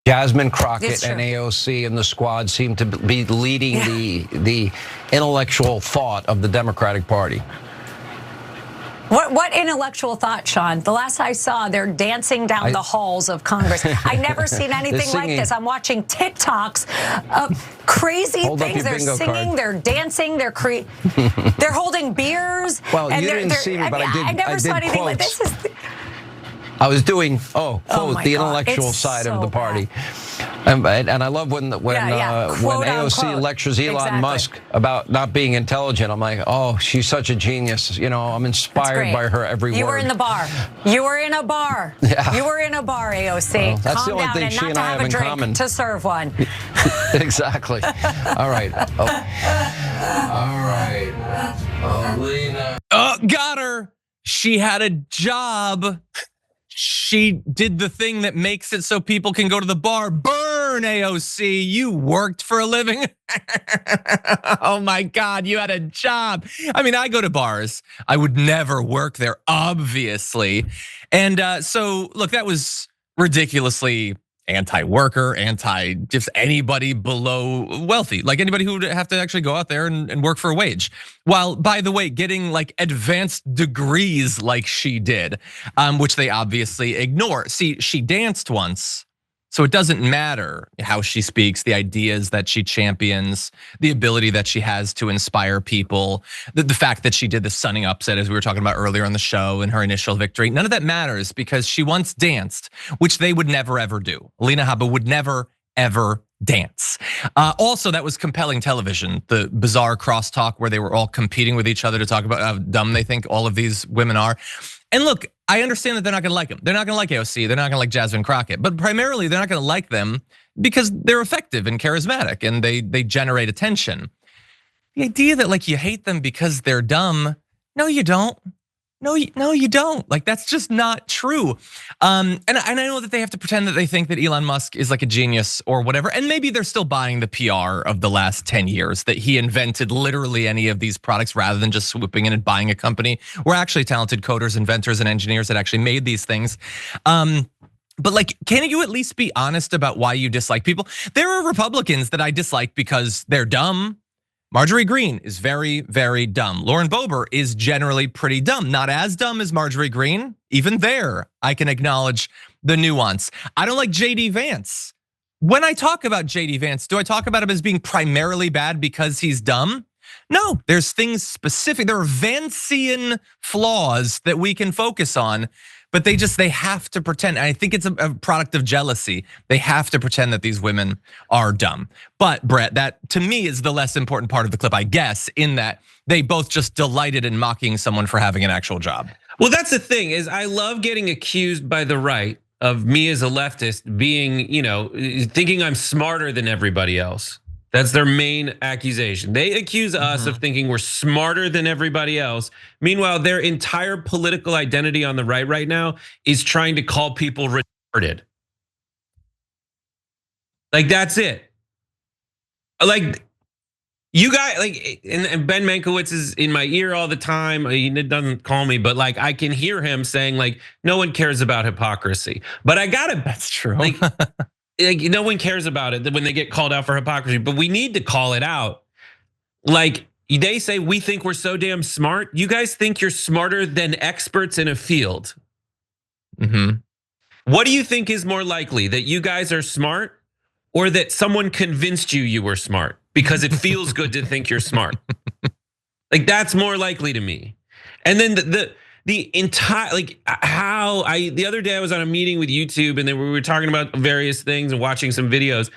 Jasmine Crockett and AOC and the squad seem to be leading the intellectual thought of the Democratic Party. What intellectual thought, Sean? The last I saw, they're dancing down the halls of Congress. I've never seen anything like this. I'm watching TikToks of crazy things. They're singing, they're dancing, they're holding beers. Well, you didn't see me, but I never saw anything like this. I was doing the intellectual side of the party, and I love when AOC lectures Elon Musk about not being intelligent. I'm like, oh, she's such a genius. You know, I'm inspired by her every word. You were in the bar. You were in a bar. Yeah. You were in a bar, AOC. Well, that's Calm the only down thing and she not and to I have have a in drink common. to serve one. Exactly. All right. All right. Alina. Oh, got her. She had a job. She did the thing that makes it so people can go to the bar. Burn, AOC. You worked for a living. Oh my God, you had a job. I mean, I go to bars. I would never work there, obviously. And so, look, that was ridiculously anti-worker, just anybody below wealthy, like anybody who would have to actually go out there and work for a wage. While, by the way, getting like advanced degrees like she did, which they obviously ignore. See, she danced once, so it doesn't matter how she speaks, the ideas that she champions, the ability that she has to inspire people, the fact that she did the sunning upset, as we were talking about earlier on the show, in her initial victory. None of that matters because she once danced, which they would never ever do. Alina Habba would never ever dance. Also, that was compelling television, the bizarre crosstalk where they were all competing with each other to talk about how dumb they think all of these women are. And look, I understand that they're not gonna like them. They're not gonna like AOC, they're not gonna like Jasmine Crockett, but primarily they're not gonna like them because they're effective and charismatic and they generate attention. The idea that like you hate them because they're dumb, no you don't. No, you don't. Like that's just not true. And I know that they have to pretend that they think that Elon Musk is like a genius or whatever. And maybe they're still buying the PR of the last 10 years that he invented literally any of these products rather than just swooping in and buying a company. We're actually talented coders, inventors, and engineers that actually made these things. But like, can you at least be honest about why you dislike people? There are Republicans that I dislike because they're dumb. Marjorie Greene is very, very dumb. Lauren Boebert is generally pretty dumb. Not as dumb as Marjorie Greene. Even there, I can acknowledge the nuance. I don't like JD Vance. When I talk about JD Vance, do I talk about him as being primarily bad because he's dumb? No, there's things specific. There are Vancian flaws that we can focus on. But they have to pretend. I think it's a product of jealousy. They have to pretend that these women are dumb. But Brett, that to me is the less important part of the clip, I guess, in that they both just delighted in mocking someone for having an actual job. Well, that's the thing is I love getting accused by the right of me as a leftist being, thinking I'm smarter than everybody else. That's their main accusation. They accuse us of thinking we're smarter than everybody else. Meanwhile, their entire political identity on the right now is trying to call people retarded. Like that's it. Like you guys, like, and Ben Mankiewicz is in my ear all the time. He doesn't call me, but like I can hear him saying like, no one cares about hypocrisy. But I gotta, that's true. Like no one cares about it when they get called out for hypocrisy, but we need to call it out. Like they say, we think we're so damn smart. You guys think you're smarter than experts in a field. What do you think is more likely, that you guys are smart or that someone convinced you were smart because it feels good to think you're smart? Like that's more likely to me. And then the entire, like the other day I was on a meeting with YouTube and then we were talking about various things and watching some videos.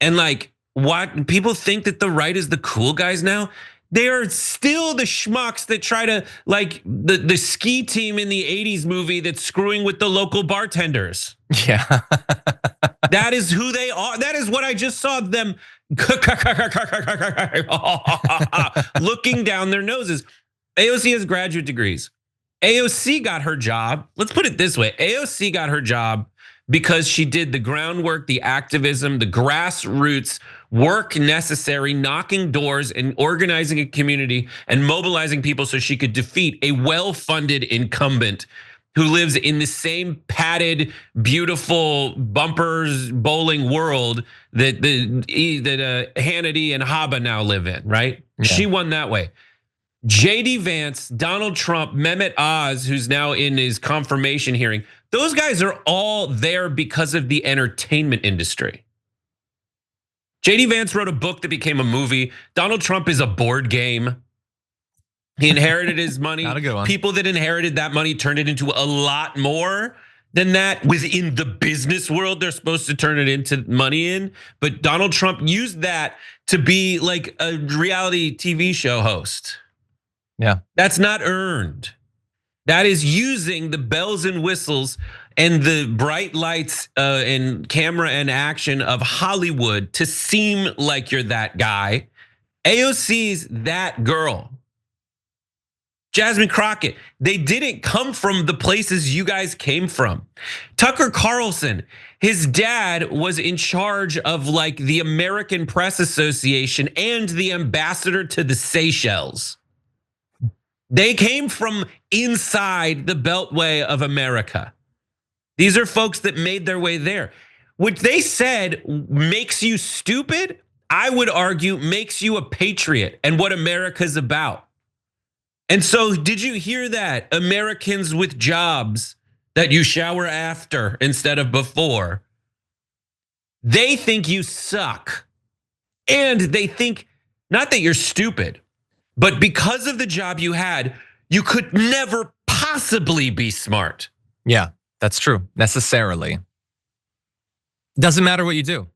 And like, what people think that the right is the cool guys now. They are still the schmucks that try to, like the ski team in the 80s movie that's screwing with the local bartenders. Yeah. That is who they are. That is what I just saw them looking down their noses. AOC has graduate degrees. AOC got her job. Let's put it this way. AOC got her job because she did the groundwork, the activism, the grassroots work necessary, knocking doors and organizing a community and mobilizing people so she could defeat a well-funded incumbent who lives in the same padded, beautiful bumpers bowling world that Hannity and Habba now live in, right? Yeah. She won that way. JD Vance, Donald Trump, Mehmet Oz, who's now in his confirmation hearing, those guys are all there because of the entertainment industry. JD Vance wrote a book that became a movie. Donald Trump is a board game. He inherited his money. Not a good one. People that inherited that money turned it into a lot more than that. Within the business world, they're supposed to turn it into money in. But Donald Trump used that to be like a reality TV show host. Yeah. That's not earned. That is using the bells and whistles and the bright lights and camera and action of Hollywood to seem like you're that guy. AOC's that girl. Jasmine Crockett, they didn't come from the places you guys came from. Tucker Carlson, his dad was in charge of like the American Press Association and the ambassador to the Seychelles. They came from inside the Beltway of America. These are folks that made their way there. What they said makes you stupid, I would argue makes you a patriot and what America's about. And so did you hear that? Americans with jobs that you shower after instead of before. They think you suck. And they think, not that you're stupid, but because of the job you had, you could never possibly be smart. Yeah, that's true, necessarily. Doesn't matter what you do.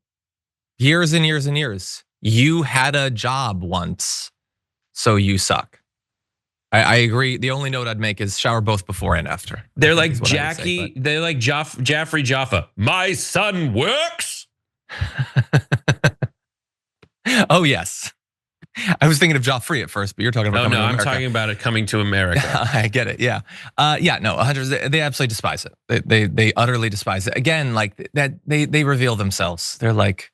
Years and years and years. You had a job once, so you suck. I agree. The only note I'd make is shower both before and after. They're like Jackie, they're like Jaffrey Jaffa. My son works. Oh, yes. I was thinking of Joffrey at first, but you're talking about coming to America. I'm talking about it coming to America. I get it. Yeah, no, 100%. They absolutely despise it. They utterly despise it. Again, like that, they reveal themselves. They're like,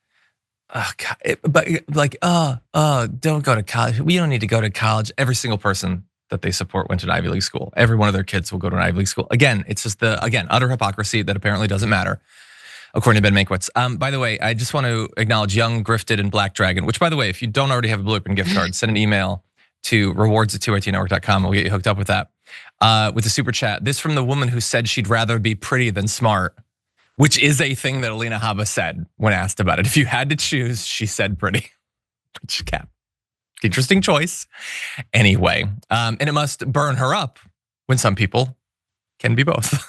oh God, but like, don't go to college. We don't need to go to college. Every single person that they support went to an Ivy League school. Every one of their kids will go to an Ivy League school. Again, it's just utter hypocrisy that apparently doesn't matter, according to Ben Mankiewicz. By the way, I just want to acknowledge Young, Grifted, and Black Dragon, which by the way, if you don't already have a Blue Apron gift card, send an email to rewards@2itnetwork.com. We'll get you hooked up with that. With the super chat, this from the woman who said she'd rather be pretty than smart, which is a thing that Alina Habba said when asked about it. If you had to choose, she said pretty. Which cap. Interesting choice. Anyway, and it must burn her up when some people can be both.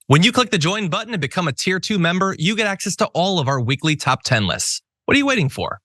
When you click the join button and become a tier 2 member, you get access to all of our weekly top 10 lists. What are you waiting for?